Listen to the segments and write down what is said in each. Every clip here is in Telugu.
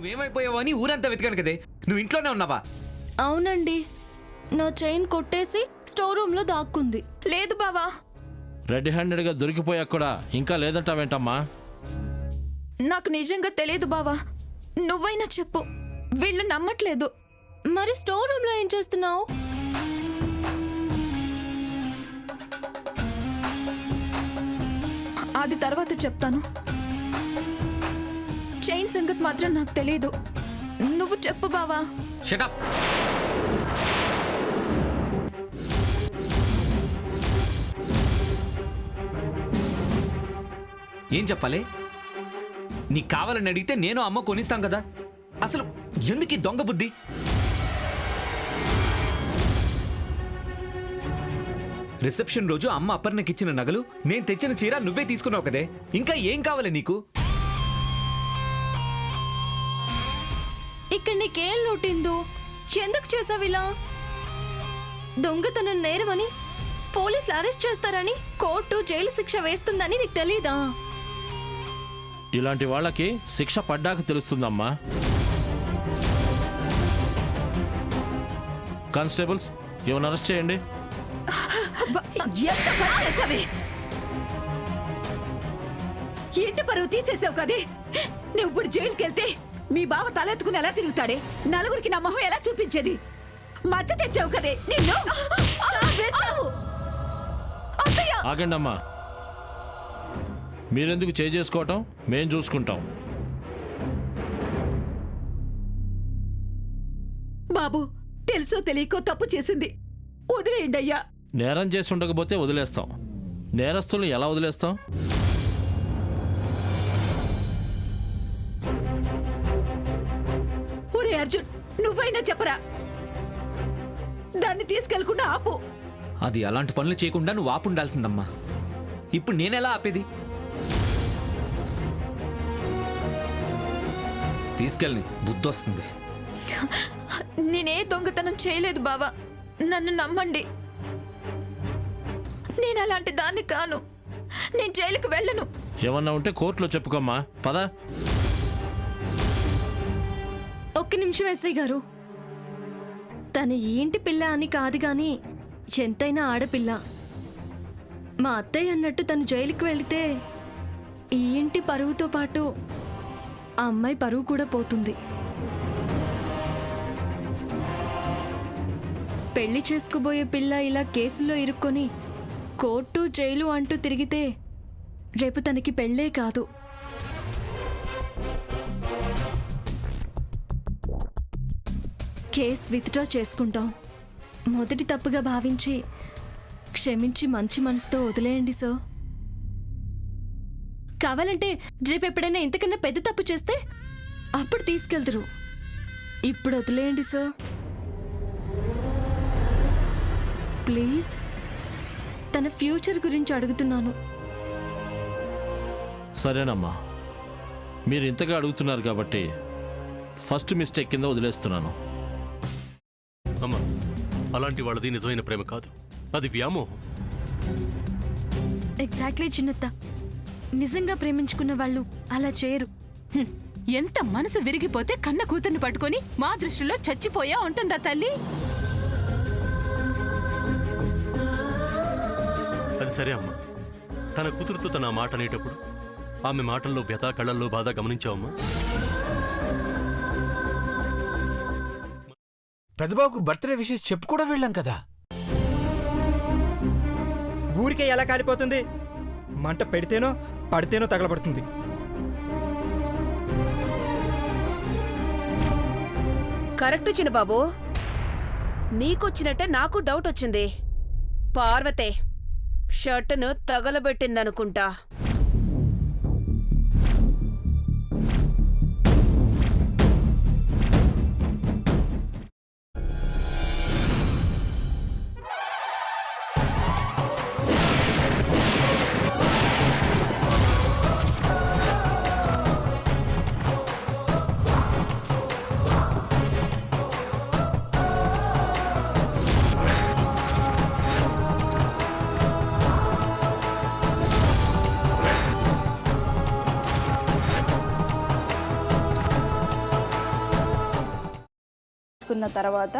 నువ్వేమైపోయావు అని ఊరంతా వెతికాను కదే, నువ్వు ఇంట్లోనే ఉన్నావా? అవునండి, నా చైన్ కొట్టేసి స్టోర్ రూమ్ లో దాక్కుంది. లేదు బావా. రెడ్ హ్యాండెడ్గా దొరికిపోయాక కూడా ఇంకా లేదంటావేంటమ్మా? నాకు నిజంగా తెలియదు బావా, నువ్వైనా చెప్పు. వీళ్ళు నమ్మట్లేదు. మరి స్టోర్ రూమ్ లో ఏం చేస్తున్నావు? అది తర్వాత చెప్తాను. చైన్ సంగతి మాత్రం నాకు తెలియదు. నువ్వు చెప్పు బావా. Shut up. ఏం చెప్పాలి? నీకు కావాలని అడిగితే నేను అమ్మ కొనిస్తాం కదా. అసలు ఎందుకు ఈ దొంగ బుద్ధి? రిసెప్షన్ రోజు అమ్మ అపర్ణకిచ్చిన నగలు, నేను తెచ్చిన చీర నువ్వే తీసుకున్నావు కదే. ఇంకా ఏం కావాలి నీకు? ఇక్కడ నీకేం లోటిందో? ఎందుకు చేసావు ఇలా? దొంగతనం నేరమని పోలీసులు అరెస్ట్ చేస్తారని, కోర్టు జైలు శిక్ష వేస్తుందని నీకు తెలీదా? ఇలాంటి వాళ్ళకి శిక్ష పడ్డాక తెలుస్తుందమ్మా. కానిస్టేబుల్స్, ఏమైనా అరెస్ట్ చేయండి. ఇంటి పరువు తీసేసావు కదే. నువ్వు ఇప్పుడు జైలుకి వెళ్తే మీ బావ తలెత్తుకుని ఎలా తిరుగుతాడే? నలుగురికి నా మొహం ఎలా చూపించేది? మచ్చ తెచ్చావు కదే నిన్ను. ఆగండి అమ్మా, మీరెందుకు చేసుకోవటం? మేం చూసుకుంటాం. బాబు, తెలుసో తెలియకో తప్పు చేసింది, వదిలేయండి అయ్యా. నేరం చేసి ఉండకపోతే వదిలేస్తాం. నేరస్తుల్ని ఎలా వదిలేస్తాం? ఒరే అర్జున్, నువ్వైనా చెప్పరా, దాన్ని తీసుకెళ్లకుండా ఆపు. అది అలాంటి పనులు చేయకుండా నువ్వు ఆపుండాల్సిందమ్మా. ఇప్పుడు నేనెలా ఆపేది? తీసుకెళ్ళని, బుద్ధొస్తుంది. నేనే దొంగతనం చేయలేదు బావా, నన్ను నమ్మండి. నేను అలాంటి దాన్ని కాను. నేను జైలుకు వెళ్ళను. ఏమన్నా ఉంటే కోర్టులో చెప్పుకోమ్మా. పదా. ఒక్క నిమిషం ఎస్ఐ గారు, తన ఈ ఇంటి పిల్ల అని కాదు గాని ఎంతైనా ఆడపిల్ల. మా అత్తయ్య అన్నట్టు తను జైలుకి వెళితే ఈ ఇంటి పరువుతో పాటు ఆ అమ్మాయి పరువు కూడా పోతుంది. పెళ్లి చేసుకుపోయే పిల్ల ఇలా కేసుల్లో ఇరుక్కొని కోర్టు జైలు అంటూ తిరిగితే రేపు తనకి పెళ్ళే కాదు. కేస్ విత్డ్రా చేసుకుంటాం. మొదటి తప్పుగా భావించి క్షమించి మంచి మనసుతో వదిలేయండి సార్. కావాలంటే రేపు ఎప్పుడైనా ఇంతకన్నా పెద్ద తప్పు చేస్తే అప్పుడు తీసుకెళ్తారు. ఇప్పుడు వదిలేయండి సార్ ప్లీజ్. తన ఫ్యూచర్ గురించి అడుగుతున్నాను. సరేనమ్మా, మీరు ఇంతగా అడుగుతున్నారు కాబట్టి ఫస్ట్ మిస్టేక్ కింద వదిలేస్తున్నాను. అమ్మా, అలాంటి వాళ్ళది నిజమైన ప్రేమ కాదు, అది వ్యామోహం. ఎగ్జాక్ట్లీ చిన్నత్త, నిజంగా ప్రేమించుకున్న వాళ్ళు అలా చేయరు. ఎంత మనసు విరిగిపోతే కన్న కూతుర్ని పట్టుకొని మా దృష్టిలో చచ్చిపోయా ఉంటుందా తల్లి? అది సరే అమ్మా, తన కూతురుతో తన మాట అనేటప్పుడు ఆమె మాటల్లో వ్యథ, కళ్ళల్లో బాధ గమనించావమ్మా? పెద్దబాబుకు బర్త్డే విషెస్ చెప్పు కూడా వెళ్ళాం కదా. ఊరికే ఎలా కాలిపోతుంది? మంట పెడితేనో పడితేనో తగలబడుతుంది. కరెక్ట్ చిన్నబాబు, నీకొచ్చినట్టే నాకు డౌట్ వచ్చింది. పార్వతే షర్టును తగలబెట్టిందనుకుంటా. వేసుకున్న తర్వాత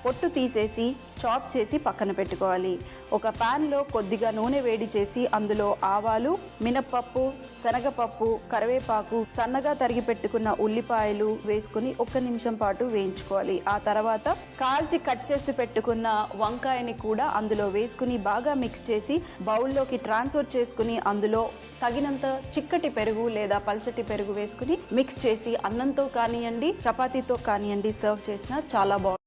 పొట్టు తీసేసి చాప్ చేసి పక్కన పెట్టుకోవాలి. ఒక ప్యాన్లో కొద్దిగా నూనె వేడి చేసి అందులో ఆవాలు, మినప్పప్పు, శనగపప్పు, కరివేపాకు, సన్నగా తరిగి పెట్టుకున్న ఉల్లిపాయలు వేసుకుని 1 నిమిషం పాటు వేయించుకోవాలి. ఆ తర్వాత కాల్చి కట్ చేసి పెట్టుకున్న వంకాయని కూడా అందులో వేసుకుని బాగా మిక్స్ చేసి బౌల్లోకి ట్రాన్స్ఫర్ చేసుకుని అందులో తగినంత చిక్కటి పెరుగు లేదా పల్చటి పెరుగు వేసుకుని మిక్స్ చేసి అన్నంతో కానివ్వండి, చపాతీతో కానివ్వండి సర్వ్ చేసినా చాలా బాగుంటుంది.